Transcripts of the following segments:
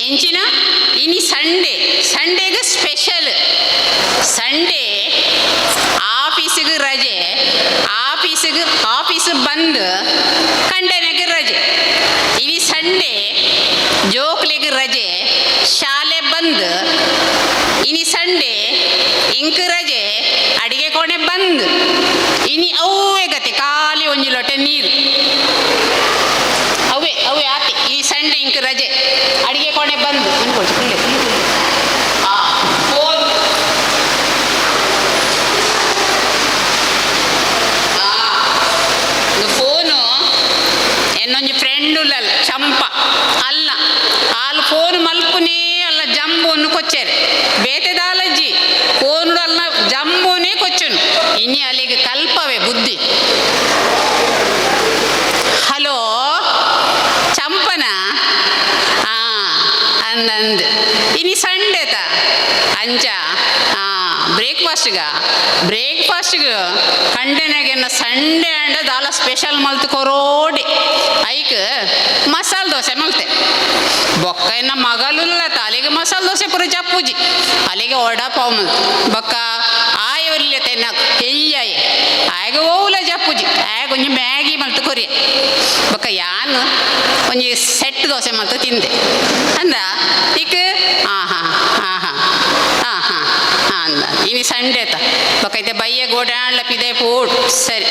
ಎಂಚಿನ ಇನಿ ಸಂಡೇಗೆ special. Sunday ಆಫೀಸಿಗೆ ರಜೆ, ಆಫೀಸ್ ಬಂದು ಕಂಡನೆಗೆ ರಜೆ. ಇನಿ ಸಂಡೇ ಜೋಕ್ಲಿಗೆ ರಜೆ, ಶಾಲೆ ಬಂದು. ಇನಿ ಸಂಡೇ ಇಂಕ್ ರಜೆ, ಅಡಿಗೆ ಕೋಣೆ ಬಂದು. ಇನಿ ಅವೇ ಗತಿ ಖಾಲಿ ಒಂಜಿ ಲೊಟ್ಟೆ ನೀರು, ಅವೇ ಆತಿ. ಈ ಸಂಡೇ ಇಂಕ್ ರಜೆ, ಅಡಿಗೆ ಕೋಣೆ ಬಂದು. ಫೋನು ಎನ್ನೊಂಜಿ ಫ್ರೆಂಡುಲ್ಲ ಚಂಪ ಅಲ್ಲ, ಆಲು ಫೋನ್ ಮಲ್ಪುನೇ ಅಲ್ಲ ಜಂಬುನ್ನು ಕೊಚ್ಚರೆ ಬೇತೆದಾಲಜ್ಜಿ ಫೋನು ಅಲ್ಲ ಜಂಬುನೇ ಕೊಚ್ಚುನು. ಇನಿ ಅಲ್ಲಿಗೆ ಕಲ್ಪವೇ ಬುದ್ಧಿ. ಹಲೋ ಚಂಪನ ಅಂದಂದು ಇನಿ ಸಂಡೇತ ಅಂಚ ಬ್ರೇಕ್ಫಾಸ್ಟ್ಗೆ ಕಂಡೆನಾಗೆನ್ನ ಸಂಡೇ ಅಂಡ ದಾಲ ಸ್ಪೆಷಲ್ ಮಲ್ತು ಕೊರೋಡಿ ಐಕ್ ಮಸಾಲೆ ದೋಸೆ ಮಲ್ತೆ. ಬೊಕ್ಕ ಇನ್ನ ಮಗಲುಲ್ಲತ ಅಲ್ಲಿಗೆ ಮಸಾಲೆ ದೋಸೆ ಪುರ ಚಪ್ಪುಜಿ, ಅಲ್ಲಿಗೆ ವಡಾ ಪಾವ್ ಮಲ್ತು. ಬೊಕ್ಕ ಆಯೊಲ್ಲತೆ ಇನ್ನ ಹೆಯ್ಯಾಯಿ ಆಗ ಓವುಲ ಚಪ್ಪುಜಿ, ಆಗ ಒಂಜಿ ಮ್ಯಾಗಿ ಮಲ್ತು ಕೊರಿಯ. ಬೊಕ್ಕ ಯಾನು ಒಂಜಿ ಸೆಟ್ ದೋಸೆ ಮಲ್ತು ತಿಂದೆ ಅಂದ ಇಕ್ ಅಂದ. ಇನಿ ಸಂಡೇತ ಬೊಕ್ಕ ಐತೆ ಬಯ್ಯ ಗೋಡಾಣ್ಲ ಪಿದೆ ಪೋಡ್ ಸರಿ.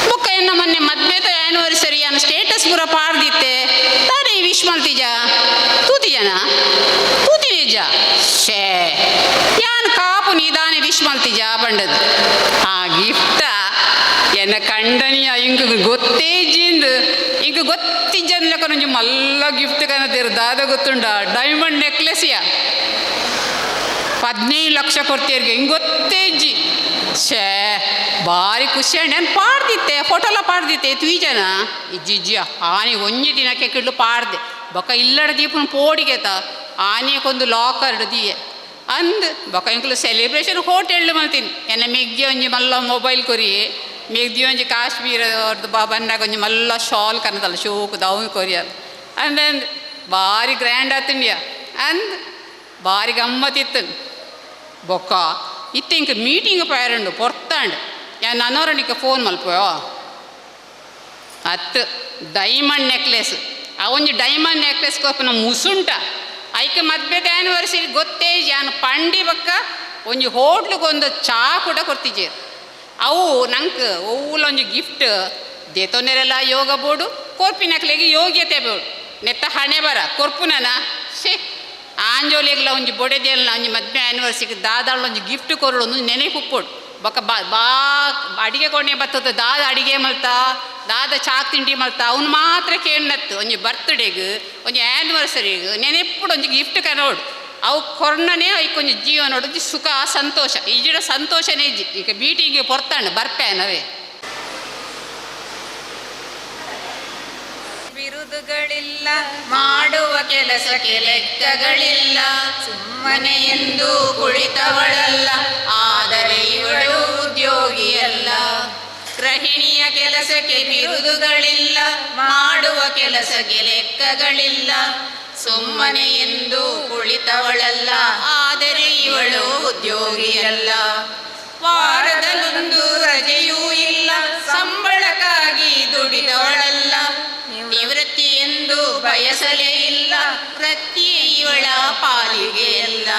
ಬೊಕ್ಕ ಇನ್ನ ಮೊನ್ನೆ ಮದ್ವೆತ ಆ್ಯನಿವರ್ಸರಿ ಅನ್ನ ಸ್ಟೇಟಸ್ ಪೂರ ಪಾಡ್ದಿತ್ತೆ. ತಾನೇ ವಿಶ್ ಮಲ್ತಿಜ ತೂತಿಜನ ತೂತಿನೇಜ ಶೇ ಯಾನ್ ಕಾಪು ನೀದಾನೆ ವಿಶ್ ಮಲ್ತಿಜ ಬಂಡದು. ಆ ಗಿಫ್ಟ ಎನ್ನ ಕಂಡನಿಯ ಇಂಕ ಗೊತ್ತೇ ಜಿಂದು ಇಂಕ ಗೊತ್ತಿಜ್ಜನ್ಲಕ ನಂಜು ಮಲ್ಲ ಗಿಫ್ಟ್ ಕನತಿರು ದಾದ ಗೊತ್ತುಂಡ. ಡೈಮಂಡ್ ನೆಕ್ಲೆಸಿಯ 15 ಲಕ್ಷ ಕೊಡ್ತೀರ್ಗೆ ಹಿಂಗೆ ಗೊತ್ತೇ ಇಜ್ಜಿ. ಶೇ ಭಾರಿ ಖುಷಿ ಅಂಡ್ ನಾನು ಪಾಡ್ದಿತ್ತೆ, ಫೋಟೋಲ ಪಾಡ್ದಿತ್ತೆ ತ್ವೀಜನ ಇಜ್ಜಿಜ್ಜಿಯ ಆನೆ ಒಂಜಿ ದಿನಕ್ಕೆ ಕಿಡ್ಲು ಪಾಡ್ದೆ. ಬೊಕ್ಕ ಇಲ್ಲಡ ದೀಪನ ಪೋಡಿಗೆತ ಆನೆಗೊಂದು ಲಾಕರ್ ದಿಯೆ ಅಂದು ಬೊಕ್ಕ ಇಂಕ್ಲು ಸೆಲೆಬ್ರೇಷನ್ ಹೋಟೆಲ್ ಮಾಡ್ತೀನಿ. ಎನ್ನ ಮೆಗ್ಗಿ ಒಂಜಿ ಮಲ್ಲ ಮೊಬೈಲ್ ಕೊರಿ, ಮೆಗ್ದಿ ಒಂಜಿ ಕಾಶ್ಮೀರ ಅವ್ರದ್ದು ಬಂದಾಗ ಒಂಜಿ ಮಲ್ಲ ಶಾಲ್ ಕನ್ನದಲ್ಲ ಶೋಕು ದೌನ್ ಕೊರಿಯರ್ ಅಂದಂದು ಭಾರಿ ಗ್ರ್ಯಾಂಡ್ ಆತಂಡ್ಯ ಅಂದ್ ಭಾರಿ ಗಮ್ಮತ್ತಿತ್ತು. ಬೊಕ್ಕ ಇತ್ತು ಇಂಕ ಮೀಟಿಂಗ್ ಪೇರಂಡು ಪೊರ್ತಾಂಡು ಯಾನ್ ನನ್ನೋರನಿಕ ಫೋನ್ ಮಲ್ಪೋ ಅತ್ತು ಡೈಮಂಡ್ ನೆಕ್ಲೆಸ್. ಆ ಒಂಜಿ ಡೈಮಂಡ್ ನೆಕ್ಲೆಸ್ ಕೊಪ್ಪನ ಮುಸುಂಟ ಐಕೆ ಮದ್ವೆದ ಆ್ಯನಿವರ್ಸರಿ ಗೊತ್ತೇ ಯಾನು ಪಂಡಿ ಬೊಕ್ಕ ಒಂಜಿ ಹೋಟ್ಲಿಗೊಂದು ಚಾ ಕೂಡ ಕೊಡ್ತಿಜೇರು. ಅವು ನಂಗೆ ಒವ್ಲೊಂಜಿ ಗಿಫ್ಟ್ ದೇತೊಂದೆರೆಲ್ಲ ಯೋಗ ಬೋಡು ಕೊರ್ಪಿನಕ್ಲೆಗೆ ಯೋಗ್ಯತೆ ಬೋಡು ನೆತ್ತ ಹಣೆ ಬರ ಕೊರ್ಪುನನ ಶೇ ಆಂಜೋಲಿಗ್ಲ ಒಂಜಿ ಬೊಡೆದೆಲ್ಲ ಒಂಜಿ ಮದ್ವೆ ಆ್ಯನಿವರ್ಸಿಗೆ ದಾದಾಳ ಒಂಜಿ ಗಿಫ್ಟ್ ಕೊರಡು ಒಂದು ನೆನಪು ಉಪ್ಪೊಡು. ಬೊಕ್ಕ ಬಾ ಅಡಿಗೆ ಕೊಣೆ ಬರ್ತದ ದಾದ ಅಡಿಗೆ ಮಲ್ತ ದಾದ ಚಾಕ್ ತಿಂಡಿ ಮಲ್ತ ಅವ್ನು ಮಾತ್ರ ಕೇಳತ್ತು. ಒಂಜಿ ಬರ್ತ್ಡೇಗೆ ಒಂಜಿ ಆ್ಯನಿವರ್ಸರಿಗೆ ನೆನೆಪ್ಪುಡು ಒಂಜಿ ಗಿಫ್ಟ್ ಕನೋಡು ಅವು ಕೊರ್ಣನೇ ಐಕೊಂಜಿ ಜೀವ ನೋಡು ಸುಖ ಸಂತೋಷ ಈಜಿಡ ಸಂತೋಷನೇ ಇಜ್ಜಿ. ಈಗ ಮೀಟಿಂಗಿಗೆ ಪೊರ್ತಾಂಡು ಬರ್ಪೇನವೇ. ಬಿರುದುಗಳಿಲ್ಲ, ಮಾಡುವ ಕೆಲಸಕ್ಕೆ ಲೆಕ್ಕಗಳಿಲ್ಲ, ಸುಮ್ಮನೆ ಎಂದು ಕುಳಿತವಳಲ್ಲ, ಆದರೆ ಇವಳು ಉದ್ಯೋಗಿಯಲ್ಲ. ಗೃಹಿಣಿಯ ಕೆಲಸಕ್ಕೆ ಬಿರುದುಗಳಿಲ್ಲ, ಮಾಡುವ ಕೆಲಸಕ್ಕೆ ಲೆಕ್ಕಗಳಿಲ್ಲ, ಸುಮ್ಮನೆ ಎಂದು ಕುಳಿತವಳಲ್ಲ, ಆದರೆ ಇವಳು ಉದ್ಯೋಗಿಯಲ್ಲ. ವಾರದಲ್ಲೊಂದು ರಜೆಯೂ ಇಲ್ಲ, ಸಂಬಳಕ್ಕಾಗಿ ದುಡಿದವಳಲ್ಲ, ನಿವೃತ್ತಿ ಎಂದು ಬಯಸಲೇ ಇಲ್ಲ, ವೃತ್ತಿಯೇ ಇವಳ ಪಾಲಿಗೆ ಅಲ್ಲ.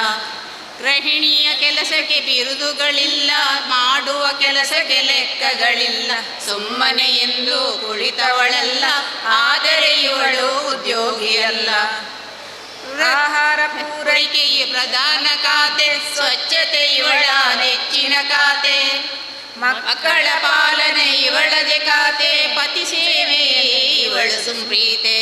ಗೃಹಿಣಿಯ ಕೆಲಸಕ್ಕೆ ಬಿರುದುಗಳಿಲ್ಲ, ಮಾಡುವ ಕೆಲಸಕ್ಕೆ ಲೆಕ್ಕಗಳಿಲ್ಲ, ಸುಮ್ಮನೆ ಎಂದು ಕುಳಿತವಳಲ್ಲ, ಆದರೆ ಇವಳು ಉದ್ಯೋಗಿಯಲ್ಲ. ಆಹಾರ ಪೂರೈಕೆಯೇ ಪ್ರಧಾನ ಖಾತೆ, ಸ್ವಚ್ಛತೆ ಇವಳ ನೆಚ್ಚಿನ ಖಾತೆ, ಮಕ್ಕಳ ಪಾಲನೆ ಇವಳದೆ ಖಾತೆ, ಪತಿ ಸೇವೆಯೇ ಇವಳು ಸಂಪ್ರೀತೆ.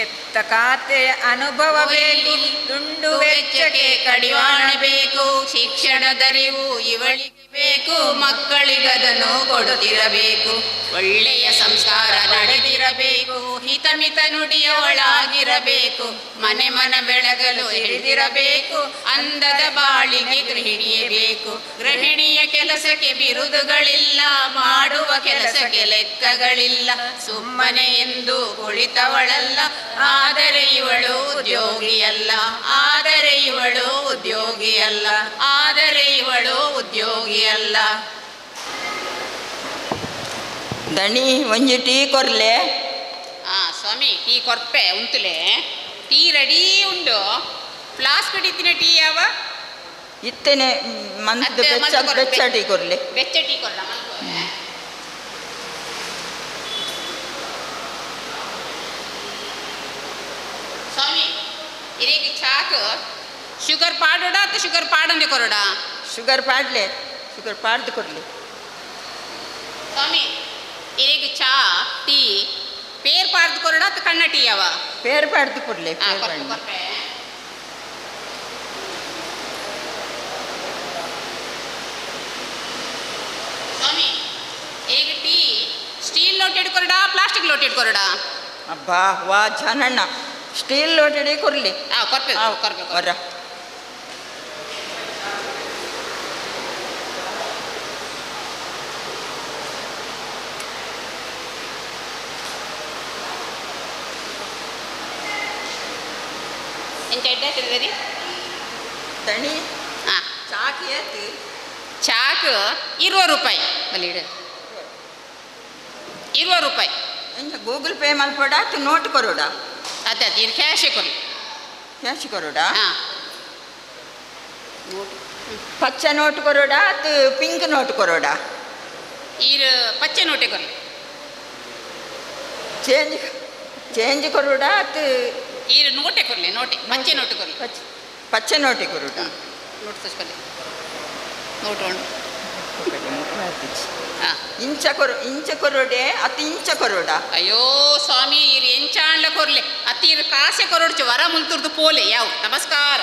ಎತ್ತ ಖಾತೆಯ ಅನುಭವ ಬೇಕು, ದುಂಡು ವೆಚ್ಚಕ್ಕೆ ಕಡಿವಾಣ ಬೇಕು, ಶಿಕ್ಷಣದರಿವು ಇವಳಿಗೆ ಬೇಕು ಮಕ್ಕಳಿಗದನ್ನು ಕೊಡುತ್ತಿರಬೇಕು. ಒಳ್ಳೆಯ ಸಂಸ್ಕಾರ ನಡೆದಿರಬೇಕು. ಹಿತಮಿತ ನುಡಿಯ ಒಳಗಿರಬೇಕು. ಮನೆ ಮನ ಬೆಳಗಲು ಹಿಡಿದಿರಬೇಕು. ಅಂದದ ಬಾಳಿಗೆ ಗೃಹಿಣಿಯೇ ಬೇಕು. ಗೃಹಿಣಿಯ ಕೆಲಸಕ್ಕೆ ಬಿರುದುಗಳಿಲ್ಲ. ಮಾಡುವ ಕೆಲಸಕ್ಕೆ ಲೆಕ್ಕಗಳಿಲ್ಲ. ಸುಮ್ಮನೆ ಎಂದು ಕುಳಿತವಳಲ್ಲ. ಆದರೆ ಇವಳು ಉದ್ಯೋಗಿಯಲ್ಲ. ಆದರೆ ಇವಳು ಉದ್ಯೋಗಿಯಲ್ಲ. ಆದರೆ ಇವಳು ಉದ್ಯೋಗಿಯಲ್ಲ. ದಣಿ ಒಂಜಿ ಟೀ ಕೊರ್ಲೆ. ಸ್ವಾಮಿ ಟೀ ಕೊರ್ಪೆ ಉಂತುಲೆ. ಟೀ ರೆಡಿ ಉಂಡು. ಫ್ಲಾಸ್ಕ್ ಹಿಡಿತಿನ ಟೀ ಯಾವ ಇತ್ತೇನೆ ಮಂತ್ ಬೆಚ್ಚ ಟೀ ಕೊರ್ಲೆ. ಬೆಚ್ಚ ಟೀ ಕೊರ್ಲ ಸ್ವಾಮಿ ಇರೇಗಿ ಚಾಕ್ ಶುಗರ್ ಪಾಡೋಡ ಅಥವಾ ಶುಗರ್ ಪಾಡಂದೆ ಕೊರೋಡ? ಶುಗರ್ ಪಾಡ್ಲೆ, ಶುಗರ್ ಪಾಡ್ದು ಕೊರ್ಲೆ. ಸ್ವಾಮಿ ಇರೇಗಿ ಚಾ ಟೀ ಪೇರ್ ಪಾಡ್ದು ಕೊರೋಡ ಅಥವಾ ಕಣ್ಣ ಟೀ ಯಾವ? ಪೇರ್ ಪಾಡ್ದು ಕೊರ್ಲೆ. ಕೊರ್ಪೆ ಸ್ವಾಮಿ ಈಗ ಟೀ ಸ್ಟೀಲ್ ಲೋಟೆಡ್ ಕೊರಡ ಪ್ಲಾಸ್ಟಿಕ್ ಲೋಟೆಡ್ ಕೊರಡ? ಅಬ್ಬಾ ವಾ ಜನಣ್ಣ ಸ್ಟೀಲ್ ಲೋಟೆಡೆ ಕೊರ್ಲೆ. ಕೊರ್ಪೆ ಕೊರ್ಪೆ ವರ ಎಂಚ ಎಡ್ಡೆ ಹಾಕಿದ್ರಿ ದಣಿ ಹಾಂ ಚಾಕ್ ಏತು ಚಾಕ್ 20 ರೂಪಾಯಿ ಬಲ್ಲಿಡ 20 ರೂಪಾಯಿ. ಎಂಚ ಗೂಗಲ್ ಪೇ ಮಲ್ಪಡ ತು ನೋಟ್ ಕೊರೋಡ? ಅದೇ ಅದೇ ಇದು ಕ್ಯಾಶೇ ಕೊಡಿ. ಕ್ಯಾಶ್ ಕೊರೋಡ? ಹಾಂ ಪಚ್ಚ ನೋಟ್ ಕೊರೋಡ ತು ಪಿಂಕ್ ನೋಟ್ ಕೊರೋಡ? ಇದು ಪಚ್ಚೆ ನೋಟೆ ಕೊರಲಿ. ಚೇಂಜ್ ಚೇಂಜ್ ಕೊರೋಡ ತು ಇದು ನೋಟೆ ಕೊರಲಿ. ನೋಟೆ ಪಚ್ಚೆ ನೋಟು ಕೊರಲಿ. ಪಚ್ಚೆ ನೋಟೆ ಕೊರೋಡ? ನೋಟ್ ತಸ್ಕೊಲ್ಲಿ ನೋಟು ಉಂಟು. ಹಾಂ ಇಂಚ ಕೊರೋಡೆ ಅತಿ ಇಂಚ ಕೊರೋಡ? ಅಯ್ಯೋ ಸ್ವಾಮಿ ಇದು ಎಂಚಾಂಡ್ಲ ಕೊರ್ಲೆ ಅತಿ ಇದು ಕಾಸೆ ಕೊರೊಡ್ಚು ವರ ಮುಂತುರ್ದು ಪೋಲೆ ಯಾವ ನಮಸ್ಕಾರ.